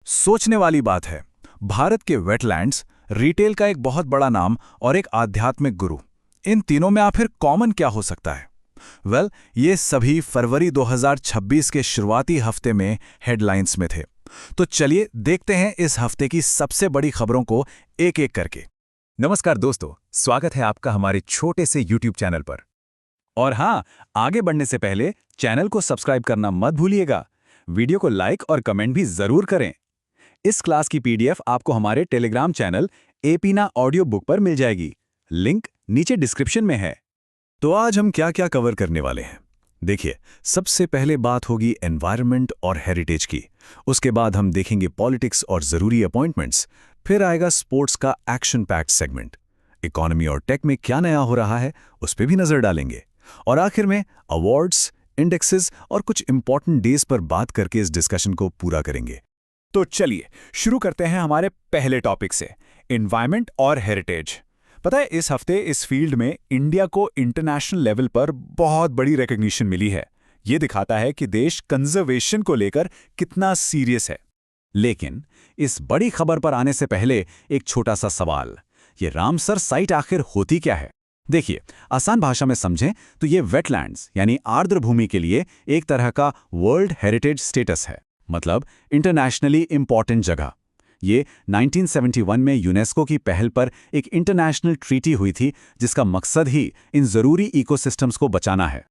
सोचने वाली बात है। भारत के वेटलैंड्स, रिटेल का एक बहुत बड़ा नाम और एक आध्यात्मिक गुरु, इन तीनों में आखिर कॉमन क्या हो सकता है? ये सभी फरवरी 2026 के शुरुआती हफ्ते में हेडलाइंस में थे। तो चलिए देखते हैं इस हफ्ते की सबसे बड़ी खबरों को एक एक करके। नमस्कार दोस्तों, स्वागत है आपका हमारे छोटे से YouTube चैनल पर। और हाँ, आगे बढ़ने से पहले चैनल को सब्सक्राइब करना मत भूलिएगा। वीडियो को लाइक और कमेंट भी जरूर करें। इस क्लास की PDF आपको हमारे टेलीग्राम चैनल एपीना ऑडियो बुक पर मिल जाएगी। लिंक नीचे डिस्क्रिप्शन में है। तो आज हम क्या क्या कवर करने वाले हैं? देखिए, सबसे पहले बात होगी एनवायरनमेंट और हेरिटेज की। उसके बाद हम देखेंगे पॉलिटिक्स और जरूरी अपॉइंटमेंट्स। फिर आएगा स्पोर्ट्स का एक्शन पैक्ड सेगमेंट। इकोनॉमी और टेक में क्या नया हो रहा है, उस पर भी नजर डालेंगे। और आखिर में अवार्ड्स, इंडेक्सेस और कुछ इंपॉर्टेंट डेज पर बात करके इस डिस्कशन को पूरा करेंगे। तो चलिए शुरू करते हैं हमारे पहले टॉपिक से, एनवायरनमेंट और हेरिटेज। पता है, इस हफ्ते इस फील्ड में इंडिया को इंटरनेशनल लेवल पर बहुत बड़ी रिकॉग्निशन मिली है। ये दिखाता है कि देश कंजर्वेशन को लेकर कितना सीरियस है। लेकिन इस बड़ी खबर पर आने से पहले एक छोटा सा सवाल, ये रामसर साइट आखिर होती क्या है? देखिए, आसान भाषा में समझें तो ये वेटलैंड्स यानी आर्द्र भूमि के लिए एक तरह का वर्ल्ड हेरिटेज स्टेटस है, मतलब इंटरनेशनली इंपॉर्टेंट जगह। ये 1971 में यूनेस्को की पहल पर एक इंटरनेशनल ट्रीटी हुई थी, जिसका मकसद ही इन जरूरी इकोसिस्टम्स को बचाना है।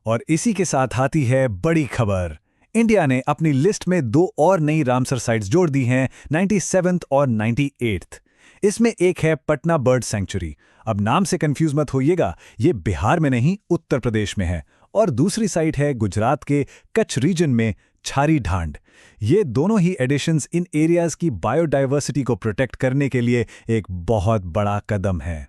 और इसी के साथ आती है बड़ी खबर। इंडिया ने अपनी लिस्ट में 2 और नई रामसर साइट्स जोड़ दी हैं, 97th और 98th। इसमें एक है पटना बर्ड सेंचुरी। अब नाम से कंफ्यूज मत होइएगा, ये बिहार में नहीं, उत्तर प्रदेश में है। और दूसरी साइट है गुजरात के कच्छ रीजन में, छारी ढांड। ये दोनों ही एडिशंस इन एरियाज की बायोडाइवर्सिटी को प्रोटेक्ट करने के लिए एक बहुत बड़ा कदम है।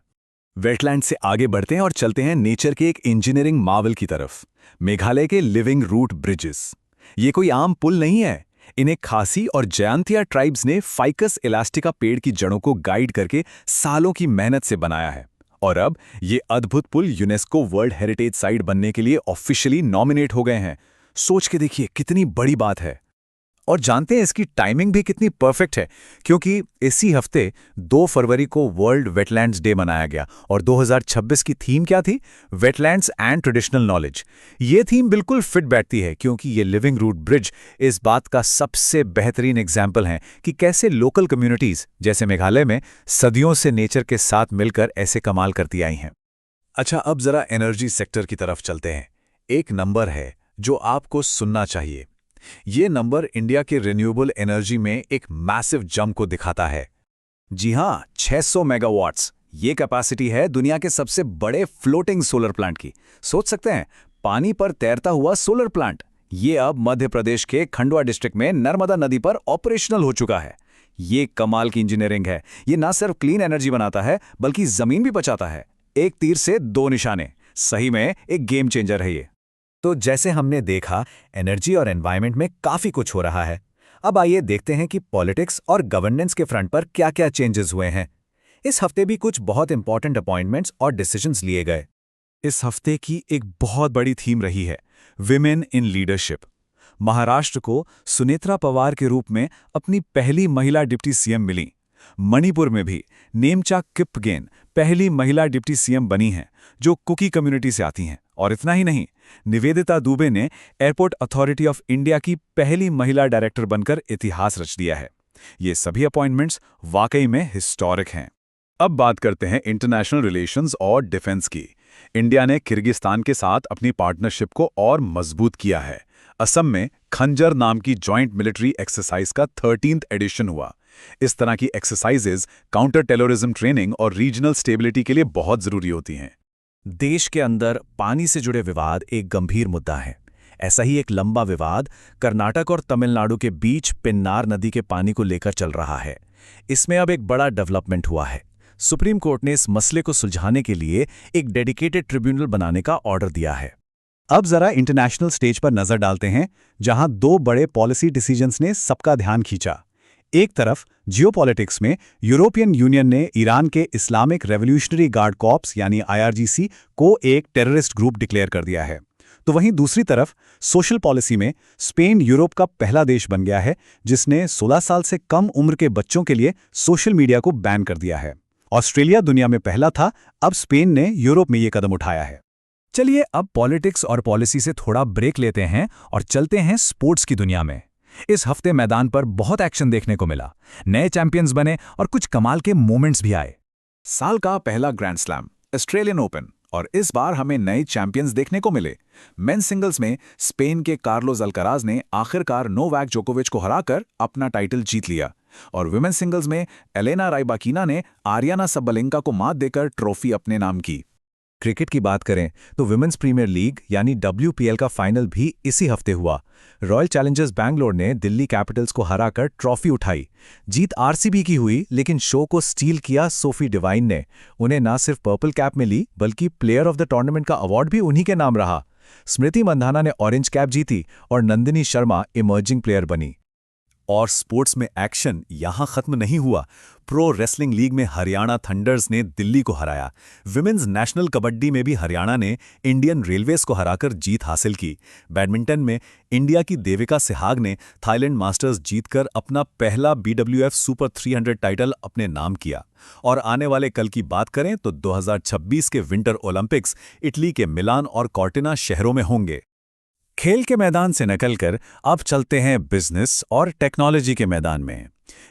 वेटलैंड से आगे बढ़ते हैं और चलते हैं नेचर के एक इंजीनियरिंग मावल की तरफ, मेघालय के लिविंग रूट ब्रिजेस। ये कोई आम पुल नहीं है। इन्हें खासी और जयांतिया ट्राइब्स ने फाइकस इलास्टिका पेड़ की जड़ों को गाइड करके सालों की मेहनत से बनाया है। और अब ये अद्भुत पुल यूनेस्को वर्ल्ड हेरिटेज साइट बनने के लिए ऑफिशियली नॉमिनेट हो गए हैं। सोच के देखिए कितनी बड़ी बात है। और जानते हैं इसकी टाइमिंग भी कितनी परफेक्ट है, क्योंकि इसी हफ्ते 2 फरवरी को वर्ल्ड वेटलैंड्स डे मनाया गया। और 2026 की थीम क्या थी? Wetlands and traditional knowledge. ये थीम बिल्कुल फिट बैठती है, क्योंकि ये लिविंग रूट ब्रिज इस बात का सबसे बेहतरीन एग्जाम्पल है कि कैसे लोकल कम्युनिटीज जैसे मेघालय में सदियों से नेचर के साथ मिलकर ऐसे कमाल करती आई हैं। अच्छा, अब जरा एनर्जी सेक्टर की तरफ चलते हैं। एक नंबर है जो आपको सुनना चाहिए। ये नंबर इंडिया के रिन्यूएबल एनर्जी में एक मैसिव जंप को दिखाता है। जी हां, 600 मेगावाट्स। ये कैपेसिटी है दुनिया के सबसे बड़े फ्लोटिंग सोलर प्लांट की। सोच सकते हैं, पानी पर तैरता हुआ सोलर प्लांट। ये अब मध्य प्रदेश के खंडवा डिस्ट्रिक्ट में नर्मदा नदी पर ऑपरेशनल हो चुका है। ये कमाल की इंजीनियरिंग है। ये ना सिर्फ क्लीन एनर्जी बनाता है, बल्कि जमीन भी बचाता है। एक तीर से 2 निशाने। सही में एक गेम चेंजर है ये। तो जैसे हमने देखा, एनर्जी और एनवायरनमेंट में काफी कुछ हो रहा है। अब आइए देखते हैं कि पॉलिटिक्स और गवर्नेंस के फ्रंट पर क्या-क्या चेंजेस हुए हैं। इस हफ्ते भी कुछ बहुत इंपॉर्टेंट अपॉइंटमेंट्स और डिसीजंस लिए गए। इस हफ्ते की एक बहुत बड़ी थीम रही है विमेन इन लीडरशिप। महाराष्ट्र को सुनेत्रा पवार के रूप में अपनी पहली महिला डिप्टी सीएम मिली। मणिपुर में भी नेमचा किपगेन पहली महिला डिप्टी सीएम बनी हैं, जो कुकी कम्युनिटी से आती हैं। और इतना ही नहीं, निवेदिता दुबे ने एयरपोर्ट अथॉरिटी ऑफ इंडिया की पहली महिला डायरेक्टर बनकर इतिहास रच दिया है। ये सभी अपॉइंटमेंट्स वाकई में हिस्टोरिक हैं। अब बात करते हैं इंटरनेशनल रिलेशंस और डिफेंस की। इंडिया ने किर्गिस्तान के साथ अपनी पार्टनरशिप को और मजबूत किया है। असम में खंजर नाम की जॉइंट मिलिट्री एक्सरसाइज का 13th एडिशन हुआ। इस तरह की एक्सरसाइजेज काउंटर टेररिज्म ट्रेनिंग और रीजनल स्टेबिलिटी के लिए बहुत जरूरी होती हैं। देश के अंदर पानी से जुड़े विवाद एक गंभीर मुद्दा है। ऐसा ही एक लंबा विवाद कर्नाटक और तमिलनाडु के बीच पेन्नार नदी के पानी को लेकर चल रहा है। इसमें अब एक बड़ा डेवलपमेंट हुआ है। सुप्रीम कोर्ट ने इस मसले को सुलझाने के लिए एक डेडिकेटेड ट्रिब्यूनल बनाने का ऑर्डर दिया है। अब जरा इंटरनेशनल स्टेज पर नजर डालते हैं, जहां 2 बड़े पॉलिसी डिसीजंस ने सबका ध्यान खींचा। एक तरफ जियोपॉलिटिक्स में यूरोपियन यूनियन ने ईरान के इस्लामिक रेवोल्यूशनरी गार्ड कॉर्प्स यानी IRGC को एक टेररिस्ट ग्रुप डिक्लेयर कर दिया है। तो वहीं दूसरी तरफ सोशल पॉलिसी में स्पेन यूरोप का पहला देश बन गया है जिसने 16 साल से कम उम्र के बच्चों के लिए सोशल मीडिया को बैन कर दिया है। ऑस्ट्रेलिया दुनिया में पहला था, अब स्पेन ने यूरोप में ये कदम उठाया है। चलिए अब पॉलिटिक्स और पॉलिसी से थोड़ा ब्रेक लेते हैं और चलते हैं स्पोर्ट्स की दुनिया में। इस हफ्ते मैदान पर बहुत एक्शन देखने को मिला, नए चैंपियंस बने और कुछ कमाल के मोमेंट्स भी आए। साल का पहला ग्रैंड स्लैम ऑस्ट्रेलियन ओपन, और इस बार हमें नए चैंपियंस देखने को मिले। मेंस सिंगल्स में स्पेन के कार्लोस अल्काराज ने आखिरकार नोवाक जोकोविच को हराकर अपना टाइटल जीत लिया, और विमेन सिंगल्स में एलेना राइबाकिना ने आरियाना सबलेंका को मात देकर ट्रॉफी अपने नाम की। क्रिकेट की बात करें तो विमेंस प्रीमियर लीग यानी WPL का फाइनल भी इसी हफ्ते हुआ। रॉयल चैलेंजर्स बैंगलोर ने दिल्ली कैपिटल्स को हराकर ट्रॉफी उठाई। जीत RCB की हुई, लेकिन शो को स्टील किया सोफी डिवाइन ने। उन्हें ना सिर्फ पर्पल कैप मिली बल्कि प्लेयर ऑफ द टूर्नामेंट का अवार्ड भी उन्हीं के नाम रहा। स्मृति मंधाना ने ऑरेंज कैप जीती और नंदिनी शर्मा इमर्जिंग प्लेयर बनी। और स्पोर्ट्स में एक्शन यहां खत्म नहीं हुआ। प्रो रेसलिंग लीग में हरियाणा थंडर्स ने दिल्ली को हराया। विमेंस नेशनल कबड्डी में भी हरियाणा ने इंडियन रेलवेज को हराकर जीत हासिल की। बैडमिंटन में इंडिया की देविका सिहाग ने थाईलैंड मास्टर्स जीतकर अपना पहला BWF सुपर 300 टाइटल अपने नाम किया। और आने वाले कल की बात करें तो 2026 के विंटर ओलंपिक्स इटली के मिलान और कॉर्टिना शहरों में होंगे। खेल के मैदान से निकलकर अब चलते हैं बिजनेस और टेक्नोलॉजी के मैदान में।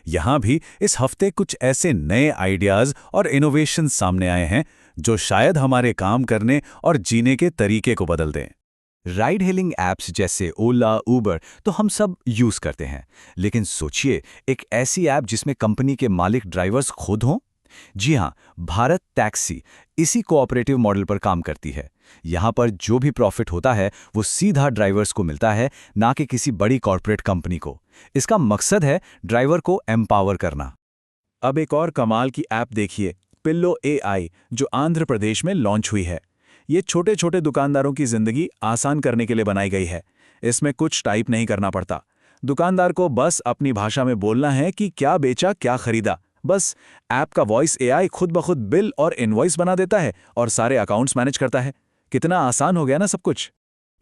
यहां भी इस हफ्ते कुछ ऐसे नए आइडियाज और इनोवेशन सामने आए हैं जो शायद हमारे काम करने और जीने के तरीके को बदल दें। राइड हेलिंग ऐप्स जैसे ओला, उबर तो हम सब यूज करते हैं, लेकिन सोचिए एक ऐसी ऐप जिसमें कंपनी के मालिक ड्राइवर्स खुद हों। जी हां, भारत टैक्सी इसी कोऑपरेटिव मॉडल पर काम करती है। यहां पर जो भी प्रॉफिट होता है वो सीधा ड्राइवर्स को मिलता है, ना कि किसी बड़ी कॉर्पोरेट कंपनी को। इसका मकसद है ड्राइवर को एम्पावर करना। अब एक और कमाल की ऐप देखिए, पिल्लो AI, जो आंध्र प्रदेश में लॉन्च हुई है। ये छोटे छोटे दुकानदारों की जिंदगी आसान करने के लिए बनाई गई है। इसमें कुछ टाइप नहीं करना पड़ता। दुकानदार को बस अपनी भाषा में बोलना है कि क्या बेचा, क्या खरीदा। बस ऐप का वॉइस AI खुद ब खुद बिल और इनवॉइस बना देता है और सारे अकाउंट्स मैनेज करता है। कितना आसान हो गया ना सब कुछ।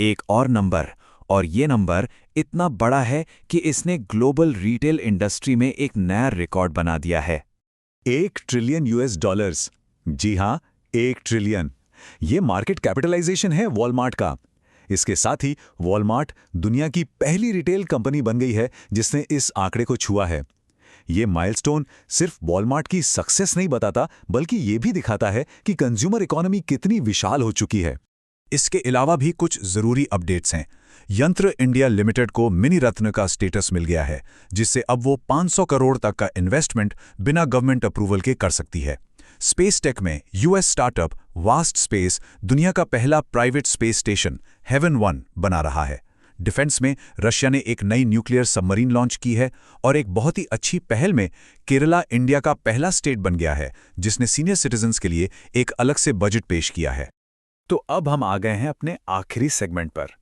एक और नंबर, और ये नंबर इतना बड़ा है कि इसने ग्लोबल रिटेल इंडस्ट्री में एक नया रिकॉर्ड बना दिया है। $1 ट्रिलियन। जी हां, 1 ट्रिलियन। ये मार्केट कैपिटलाइजेशन है वॉलमार्ट का। इसके साथ ही वॉलमार्ट दुनिया की पहली रिटेल कंपनी बन गई है जिसने इस आंकड़े को छुआ है। ये माइलस्टोन सिर्फ वॉलमार्ट की सक्सेस नहीं बताता, बल्कि ये भी दिखाता है कि कंज्यूमर इकोनॉमी कितनी विशाल हो चुकी है। इसके अलावा भी कुछ जरूरी अपडेट्स हैं। यंत्र इंडिया लिमिटेड को मिनी रत्न का स्टेटस मिल गया है, जिससे अब वो 500 करोड़ तक का इन्वेस्टमेंट बिना गवर्नमेंट अप्रूवल के कर सकती है। स्पेस टेक में US स्टार्टअप वास्ट स्पेस दुनिया का पहला प्राइवेट स्पेस स्टेशन हेवन 1 बना रहा है। डिफेंस में रशिया ने एक नई न्यूक्लियर सबमरीन लॉन्च की है, और एक बहुत ही अच्छी पहल में केरला इंडिया का पहला स्टेट बन गया है जिसने सीनियर सिटीजन्स के लिए एक अलग से बजट पेश किया है। तो अब हम आ गए हैं अपने आखिरी सेगमेंट पर।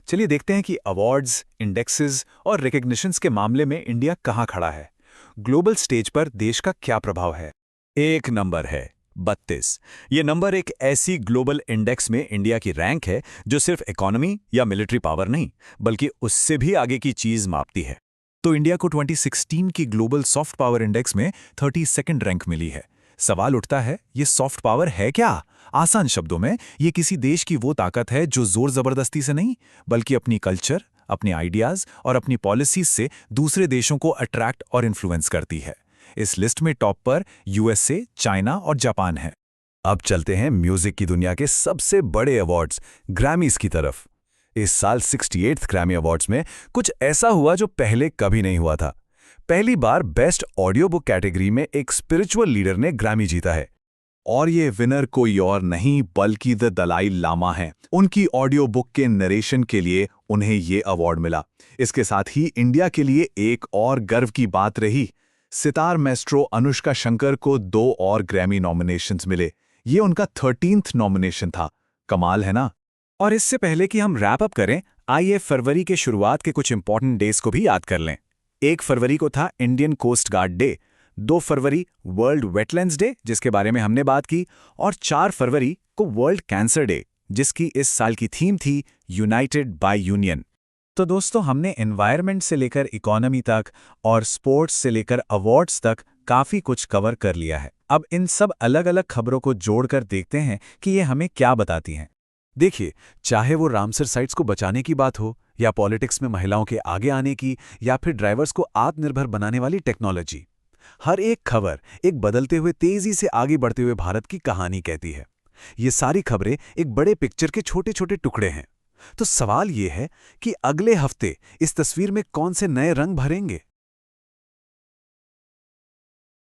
चलिए देखते हैं कि अवार्ड्स, इंडेक्सेस और रिकग्निशंस के मामले में इंडिया कहां खड़ा है। ग्लोबल स्टेज पर देश का क्या प्रभाव है। एक नंबर है 32। ये नंबर एक ऐसी ग्लोबल इंडेक्स में इंडिया की रैंक है जो सिर्फ इकोनॉमी या मिलिट्री पावर नहीं, बल्कि उससे भी आगे की चीज मापती है। तो इंडिया को 2016 की ग्लोबल सॉफ्ट पावर इंडेक्स में 32nd रैंक मिली है। सवाल उठता है, ये सॉफ्ट पावर है क्या? आसान शब्दों में, ये किसी देश की वो ताकत है जो जोर जबरदस्ती से नहीं, बल्कि अपनी कल्चर, अपने आइडियाज और अपनी पॉलिसीज से दूसरे देशों को अट्रैक्ट और इन्फ्लुएंस करती है। इस लिस्ट में टॉप पर USA, चाइना और जापान है। अब चलते हैं म्यूजिक की दुनिया के सबसे बड़े अवार्ड्स ग्रैमीज की तरफ। इस साल 68th ग्रैमी अवार्ड्स में कुछ ऐसा हुआ जो पहले कभी नहीं हुआ था। पहली बार बेस्ट ऑडियो बुक कैटेगरी में एक स्पिरिचुअल लीडर ने ग्रैमी जीता है, और ये विनर कोई और नहीं बल्कि द दलाई लामा हैं। उनकी ऑडियो बुक के नरेशन के लिए उन्हें ये अवार्ड मिला। इसके साथ ही इंडिया के लिए एक और गर्व की बात रही, सितार मैस्ट्रो अनुष्का शंकर को 2 और ग्रैमी नॉमिनेशंस मिले। ये उनका 13th नॉमिनेशन था। कमाल है ना। और इससे पहले कि हम रैप अप करें, आइए फरवरी के शुरुआत के कुछ इंपॉर्टेंट डेज को भी याद कर लें। 1 फरवरी को था इंडियन कोस्ट गार्ड डे, 2 फरवरी वर्ल्ड वेटलैंड्स डे जिसके बारे में हमने बात की, और 4 फरवरी को वर्ल्ड कैंसर डे जिसकी इस साल की थीम थी यूनाइटेड बाय यूनियन। तो दोस्तों, हमने एनवायरनमेंट से लेकर इकोनॉमी तक और स्पोर्ट्स से लेकर अवार्ड्स तक काफ़ी कुछ कवर कर लिया है। अब इन सब अलग अलग खबरों को जोड़कर देखते हैं कि ये हमें क्या बताती हैं। देखिए, चाहे वो रामसर साइट्स को बचाने की बात हो, या पॉलिटिक्स में महिलाओं के आगे आने की, या फिर ड्राइवर्स को आत्मनिर्भर बनाने वाली टेक्नोलॉजी, हर एक खबर एक बदलते हुए, तेजी से आगे बढ़ते हुए भारत की कहानी कहती है। ये सारी खबरें एक बड़े पिक्चर के छोटे छोटे टुकड़े हैं। तो सवाल ये है कि अगले हफ्ते इस तस्वीर में कौन से नए रंग भरेंगे?